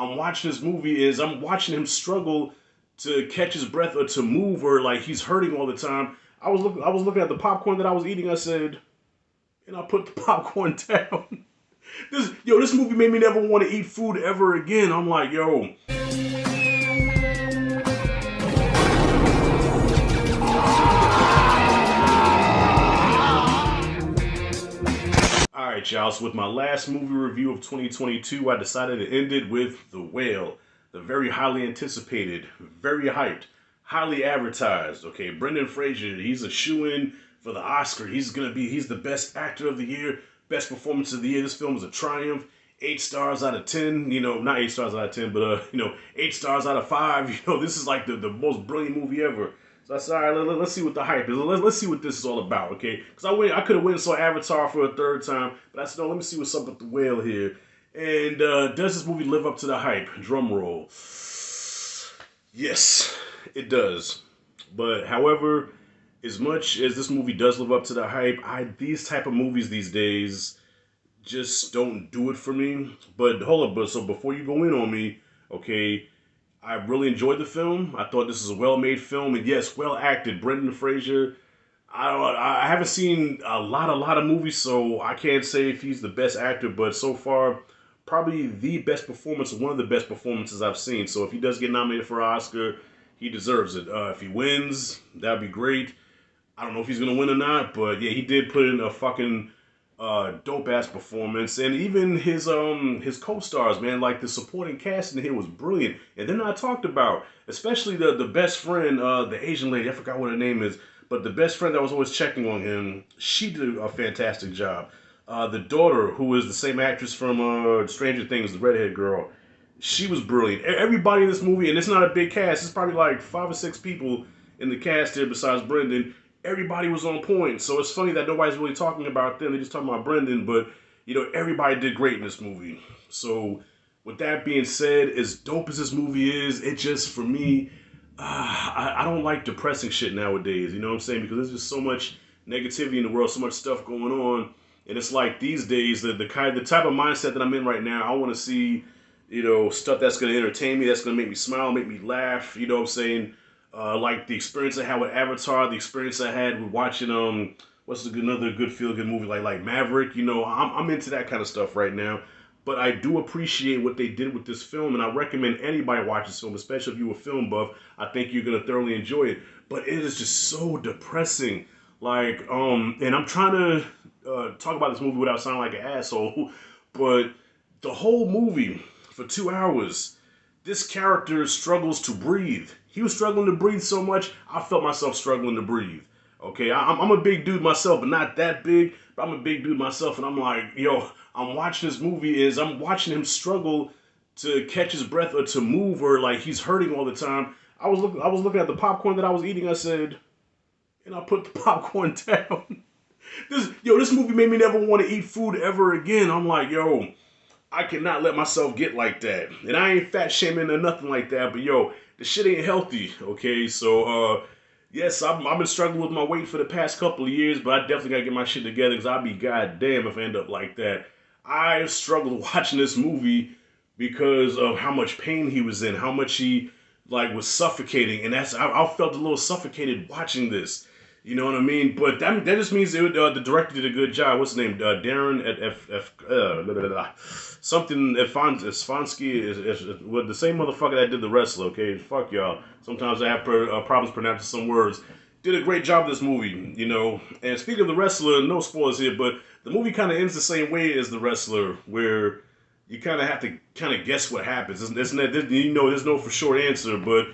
I'm watching this movie is I'm watching him struggle to catch his breath or to move or like he's hurting all the time. I was looking at the popcorn that I was eating. I said, and I put the popcorn down. This movie made me never want to eat food ever again. I'm like, yo. Alright, y'all. So, with my last movie review of 2022, I decided to end it with The Whale. The very highly anticipated, very hyped, highly advertised. Okay, Brendan Fraser, he's a shoo-in for the Oscar. He's the best actor of the year, best performance of the year. This film is a triumph. 8 stars out of 10. Not 8 stars out of 10, but 8 stars out of 5. This is like the most brilliant movie ever. So I said, all right, let's see what the hype is. Let's see what this is all about, okay? Because I could have went and saw Avatar for a third time, but I said, no, let me see what's up with the whale here. And does this movie live up to the hype? Drum roll. Yes, it does. But however, as much as this movie does live up to the hype, these type of movies these days just don't do it for me. But hold up, so before you go in on me, okay, I really enjoyed the film. I thought this is a well-made film, and yes, well acted. Brendan Fraser. I haven't seen a lot of movies, so I can't say if he's the best actor. But so far, probably the best performance, one of the best performances I've seen. So if he does get nominated for an Oscar, he deserves it. If he wins, that'd be great. I don't know if he's gonna win or not, but yeah, he did put in a fucking dope ass performance, and even his co-stars, man, like the supporting cast in here was brilliant, and they're not talked about, especially the best friend, the Asian lady, I forgot what her name is, but the best friend that was always checking on him, she did a fantastic job. The daughter, who is the same actress from Stranger Things, the redhead girl, she was brilliant. Everybody in this movie, and it's not a big cast, it's probably like 5 or 6 people in the cast here besides Brendan. Everybody was on point. So it's funny that nobody's really talking about them. They're just talking about Brendan, but everybody did great in this movie. So with that being said, as dope as this movie is, it just, for me, I don't like depressing shit nowadays. You know what I'm saying? Because there's just so much negativity in the world, so much stuff going on. And it's like these days, the type of mindset that I'm in right now, I want to see, stuff that's going to entertain me, that's going to make me smile, make me laugh. You know what I'm saying? Like the experience I had with Avatar, the experience I had with watching another good feel good movie like Maverick. I'm into that kind of stuff right now. But I do appreciate what they did with this film, and I recommend anybody watch this film, especially if you're a film buff. I think you're gonna thoroughly enjoy it. But it is just so depressing. And I'm trying to talk about this movie without sounding like an asshole, but the whole movie for 2 hours, this character struggles to breathe. He was struggling to breathe so much, I felt myself struggling to breathe. Okay, I'm a big dude myself, but not that big. But I'm a big dude myself, and I'm like, yo, I'm watching this movie I'm watching him struggle to catch his breath or to move or like he's hurting all the time. I was looking at the popcorn that I was eating. I said, and I put the popcorn down. This movie made me never want to eat food ever again. I'm like, yo, I cannot let myself get like that. And I ain't fat shaming or nothing like that, but yo, the shit ain't healthy, okay? So, yes, I've been struggling with my weight for the past couple of years, but I definitely gotta get my shit together because I'll be goddamn if I end up like that. I struggled watching this movie because of how much pain he was in, how much he, was suffocating, and I felt a little suffocated watching this. You know what I mean? But that just means the director did a good job. What's his name? Darren something Efonsky is the same motherfucker that did The Wrestler. Okay, fuck y'all. Sometimes I have problems pronouncing some words. Did a great job this movie, And speaking of The Wrestler, no spoilers here, but the movie kind of ends the same way as The Wrestler, where you kind of have to guess what happens. There's no for sure answer, but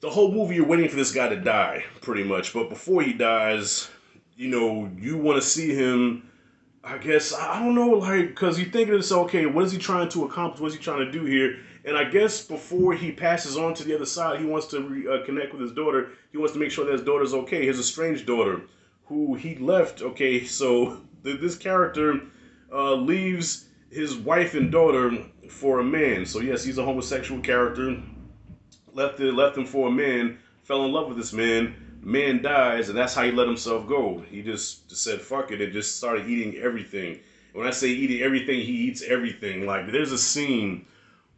the whole movie you're waiting for this guy to die, pretty much. But before he dies, you want to see him, I guess, I don't know, because you think it's okay, what is he trying to accomplish? What is he trying to do here? And I guess before he passes on to the other side, he wants to connect with his daughter. He wants to make sure that his daughter's okay, his estranged daughter, who he left. Okay, so this character leaves his wife and daughter for a man. So yes, he's a homosexual character. Left him for a man, fell in love with this man. Man dies, and that's how he let himself go. He just said fuck it and just started eating everything. When I say eating everything, he eats everything. Like there's a scene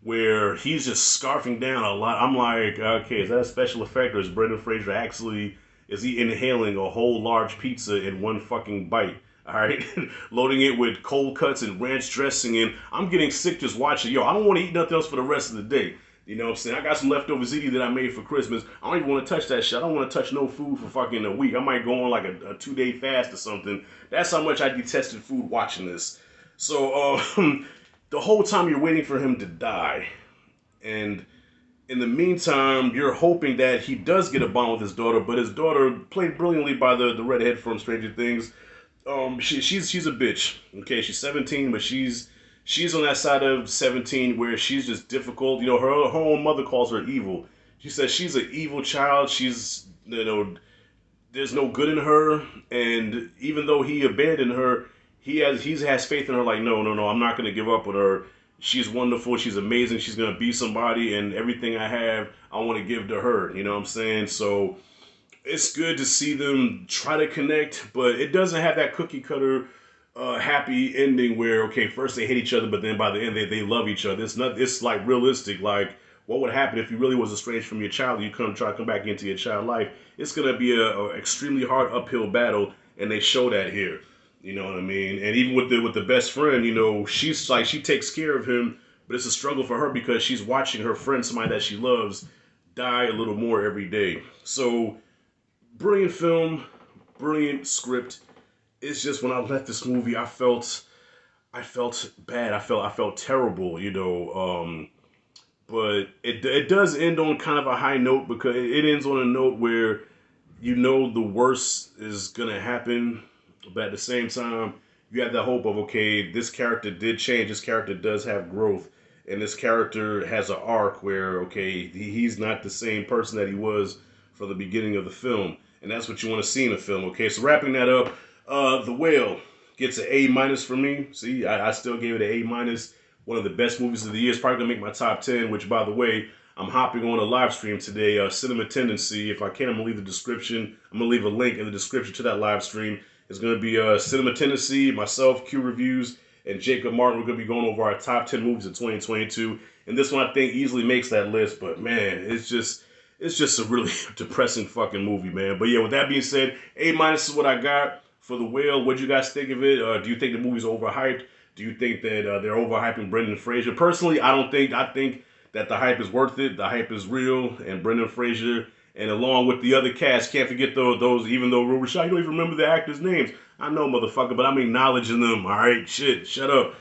where he's just scarfing down a lot. I'm like, okay, is that a special effect, or is Brendan Fraser actually, is he inhaling a whole large pizza in one fucking bite? All right, loading it with cold cuts and ranch dressing, and I'm getting sick just watching. Yo, I don't want to eat nothing else for the rest of the day. You know what I'm saying? I got some leftover ziti that I made for Christmas. I don't even want to touch that shit. I don't want to touch no food for fucking a week. I might go on like a 2 day fast or something. That's how much I detested food watching this. So the whole time you're waiting for him to die, and in the meantime, you're hoping that he does get a bond with his daughter, but his daughter, played brilliantly by the redhead from Stranger Things, she's a bitch. Okay, she's 17, but she's on that side of 17 where she's just difficult. You know, her own mother calls her evil. She says she's an evil child. She's, you know, there's no good in her, and even though he abandoned her, he has faith in her. Like, no, no, no, I'm not gonna give up on her. She's wonderful. She's amazing. She's gonna be somebody, and everything I have, I want to give to her. You know what I'm saying? So it's good to see them try to connect, but it doesn't have that cookie cutter happy ending where, okay, first they hate each other, but then by the end they love each other. It's not. It's like realistic. Like, what would happen if you really was estranged from your child? You come back into your child life. It's gonna be a extremely hard uphill battle, and they show that here. You know what I mean? And even with the best friend, you know, she's like, she takes care of him, but it's a struggle for her because she's watching her friend, somebody that she loves, die a little more every day. So brilliant film, brilliant script. It's just when I left this movie, I felt bad. I felt terrible, you know. But it does end on kind of a high note because it ends on a note where you know the worst is gonna happen, but at the same time, you have the hope of, okay, this character did change. This character does have growth, and this character has an arc where, okay, he's not the same person that he was from the beginning of the film, and that's what you want to see in a film. Okay, so wrapping that up, The Whale gets an A- for me. See, I still gave it an A-. One of the best movies of the year. It's probably gonna make my top 10. Which, by the way, I'm hopping on a live stream today, Cinema Tendency. If I can, I'm gonna leave the description. I'm gonna leave a link in the description to that live stream. It's gonna be Cinema Tendency, myself, Q Reviews, and Jacob Martin. We're gonna be going over our top 10 movies of 2022, and this one I think easily makes that list. But man, it's just a really depressing fucking movie, man. But yeah, with that being said, A- is what I got for The Whale. What do you guys think of it? Do you think the movie's overhyped? Do you think that they're overhyping Brendan Fraser? Personally, I don't think. I think that the hype is worth it. The hype is real, and Brendan Fraser, and along with the other cast, can't forget those. Even though Rashad, you don't even remember the actors' names. I know, motherfucker, but I'm acknowledging them. All right, shut up.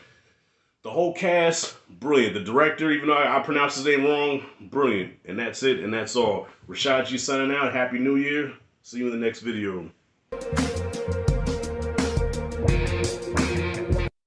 The whole cast, brilliant. The director, even though I pronounced his name wrong, brilliant. And that's it, and that's all. Rashad G signing out. Happy New Year. See you in the next video.